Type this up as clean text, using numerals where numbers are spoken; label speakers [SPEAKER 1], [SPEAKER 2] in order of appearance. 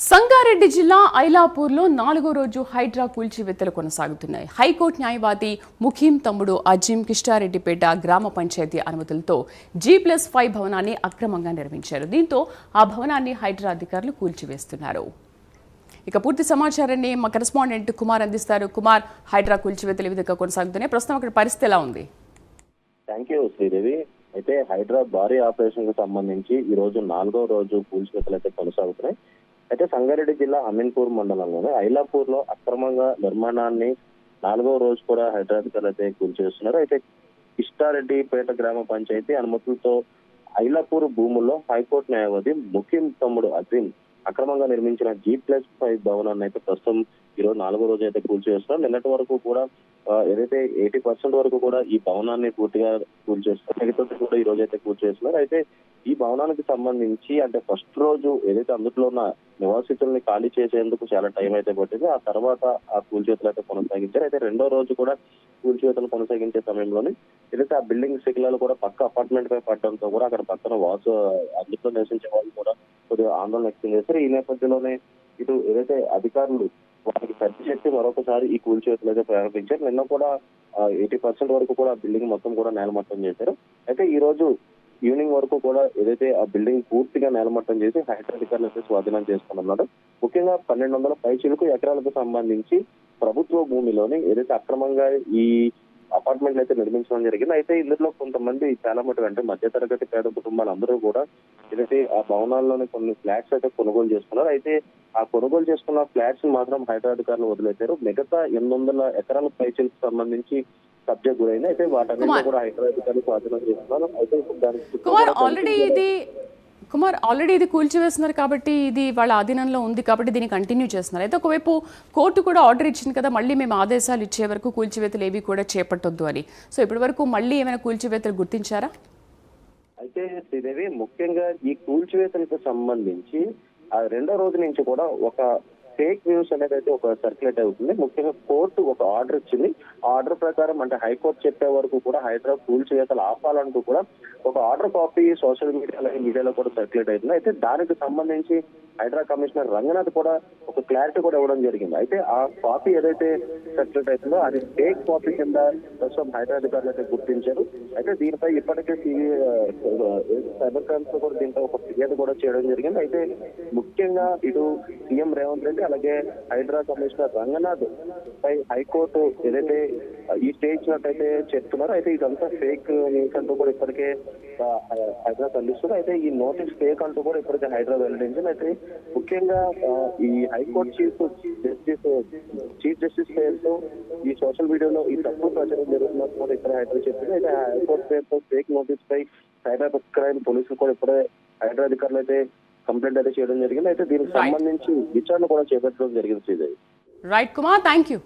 [SPEAKER 1] సంగారెడ్డి జిల్లా ఐలాపూర్లో 4వ రోజు హైడ్రా కూల్చివేతలు కొనసాగుతున్నాయి. హైకోర్టు న్యాయవాది ముఖీం తమ్ముడు అజీం కిష్టారెడ్డిపేట గ్రామ పంచాయతీ అనుమతులతో G+5 భవనాన్ని అక్రమంగా నిర్మించారు. దీంతో ఆ భవనాన్ని హైడ్రా అధికారులు కూల్చివేస్తున్నారు. ఇక పూర్తి సమాచారాన్ని మా కరెస్పాండెంట్ కుమార్ అందిస్తారు. కుమార్, హైడ్రా కూల్చివేతలు ఈ విధంగా కొనసాగుతున్నాయి. ప్రస్తుతం అక్కడ పరిస్థితి ఎలా ఉంది?
[SPEAKER 2] Thank you Sridevi. అయితే హైడ్రా భారీ ఆపరేషన్ కు సంబంధించి ఈ రోజు 4వ రోజు కూల్చివేతలు అయితే కొనసాగుతున్నాయి. అయితే సంగారెడ్డి జిల్లా అమీన్పూర్ మండలంలోనే ఐలాపూర్ లో అక్రమంగా నిర్మాణాన్ని 4వ రోజు కూడా హైడ్రా అధికారులు అయితే కూల్చేస్తున్నారు. అయితే కిష్టారెడ్డిపేట గ్రామ పంచాయతీ అనుమతులతో ఐలాపూర్ భూముల్లో హైకోర్టు న్యాయవాది ముఖీం తమ్ముడు అజీం అక్రమంగా నిర్మించిన G+5 భవనాన్ని అయితే ప్రస్తుతం ఈరోజు 4వ రోజు అయితే కూల్చేస్తున్నారు. నిన్నటి వరకు కూడా ఏదైతే 80% వరకు కూడా ఈ భవనాన్ని పూర్తిగా కూల్చేస్తున్నారు. మిగతా కూడా ఈ రోజు అయితే కూల్చేస్తున్నారు. అయితే ఈ భవనానికి సంబంధించి అంటే ఫస్ట్ రోజు ఏదైతే అందులో ఉన్న నివాసితుల్ని ఖాళీ చేసేందుకు చాలా టైం అయితే పట్టింది. ఆ తర్వాత ఆ కూల్చేతులు అయితే కొనసాగించారు. అయితే రెండో రోజు కూడా కూల్చేతులు కొనసాగించే సమయంలోనే ఏదైతే ఆ బిల్డింగ్ శిఖిలాలు కూడా పక్క అపార్ట్మెంట్ పై పడడంతో కూడా అక్కడ పక్కన అందులో నివసించే వాళ్ళు కూడా కొద్దిగా ఆందోళన వ్యక్తం చేశారు. ఈ నేపథ్యంలోనే ఇటు ఏదైతే అధికారులు వారికి సర్ది చెప్పి మరొకసారి ఈ కూల్చేతులు అయితే ప్రారంభించారు. నిన్న కూడా 80% వరకు కూడా బిల్డింగ్ మొత్తం కూడా నేలమట్టం చేశారు. అయితే ఈ రోజు ఈవినింగ్ వరకు కూడా ఏదైతే ఆ బిల్డింగ్ పూర్తిగా నేలమట్టం చేసి హైడ్రా అధికారులు అయితే స్వాధీనం చేసుకున్నారు. ముఖ్యంగా 1200 పైచిలకు ఎకరాలకు సంబంధించి ప్రభుత్వ భూమిలోని ఏదైతే అక్రమంగా ఈ అపార్ట్మెంట్లు అయితే నిర్మించడం జరిగింది. అయితే ఇందులో కొంతమంది చాలా మటుకు అంటే మధ్యతరగతి పేద కుటుంబాలందరూ కూడా ఏదైతే ఆ భవనాల్లోని కొన్ని ఫ్లాట్స్ అయితే కొనుగోలు చేసుకున్నారు. అయితే ఆ కొనుగోలు చేసుకున్న ఫ్లాట్స్ మాత్రం హైడ్రా అధికారులు వదిలేశారు. మిగతా 800 ఎకరాల పైచిలకు సంబంధించి సబ్జెక్ట్ గురైంది. అయితే వాటన్నింటినీ కూడా హైడ్రా అధికారులు స్వాధీనం చేస్తున్నారు. అయితే
[SPEAKER 1] కుమార్ ఆల్రెడీ ఇది కూల్చివేస్తున్నారు కాబట్టి ఇది వాళ్ళ ఆధీనంలో ఉంది కాబట్టి దీన్ని కంటిన్యూ చేస్తున్నారు. అయితే ఒకవైపు కోర్టు కూడా ఆర్డర్ ఇచ్చింది కదా, మళ్ళీ మేము ఆదేశాలు ఇచ్చే వరకు కూల్చివేతలు ఏవి కూడా చేపట్టొద్దు అని. సో ఇప్పటి వరకు మళ్ళీ ఏమైనా కూల్చివేతలు గుర్తించారా?
[SPEAKER 2] అయితే శ్రీదేవి, ముఖ్యంగా ఈ కూల్చివేతలకు సంబంధించి ఆ రెండో రోజు నుంచి కూడా ఒక ఫేక్ న్యూస్ అనేది అయితే ఒక సర్క్యులేట్ అవుతుంది. ముఖ్యంగా కోర్టు ఒక ఆర్డర్ ఇచ్చింది. ఆ ఆర్డర్ ప్రకారం అంటే హైకోర్టు చెప్పే వరకు కూడా హైడ్రా కూల్చివేతలు ఆపాలంటూ కూడా ఒక ఆర్డర్ కాపీ సోషల్ మీడియాలో కూడా సర్క్యులేట్ అవుతుంది. అయితే దానికి సంబంధించి హైడ్రా కమిషనర్ రంగనాథ్ కూడా ఒక క్లారిటీ కూడా ఇవ్వడం జరిగింది. అయితే ఆ కాపీ ఏదైతే సర్క్యులేట్ అవుతుందో అది ఫేక్ కాపీ కింద ప్రస్తుతం హైడ్రా అధికారులు అయితే గుర్తించారు. అయితే దీనిపై ఇప్పటికే సైబర్ క్రైమ్స్ లో కూడా దీంట్లో ఒక ఫిర్యాదు కూడా చేయడం జరిగింది. అయితే ముఖ్యంగా ఇటు సీఎం రేవంత్ రెడ్డి అలాగే హైడ్రా కమిషనర్ రంగనాథ్ పై హైకోర్టు ఏదైతే ఈ స్టే ఇచ్చినట్టయితే చెప్తున్నారు. అయితే ఇదంతా ఫేక్ న్యూస్ అంటూ కూడా ఇప్పటికే హైడ్రా ఖండిస్తుంది. అయితే ఈ నోటీస్ ఫేక్ అంటూ కూడా ఇప్పటికే హైడ్రా వెల్లడించింది. అయితే ముఖ్యంగా ఈ హైకోర్టు చీఫ్ జస్టిస్ పేరుతో ఈ సోషల్ మీడియాలో ఈ తప్పుడు ప్రచారం జరుగుతున్నట్టు కూడా ఇక్కడ హైడ్రా చెప్పింది. అయితే హైకోర్టు పేరుతో ఫేక్ నోటీస్ పై సైబర్ క్రైమ్ పోలీసులు కూడా ఇప్పుడే హైడ్రా అధికారులు అయితే కంప్లైంట్ అయితే చేయడం జరిగింది. అయితే దీనికి సంబంధించి విచారణ కూడా చేపట్టడం జరిగింది.
[SPEAKER 1] Right Kumar, thank you.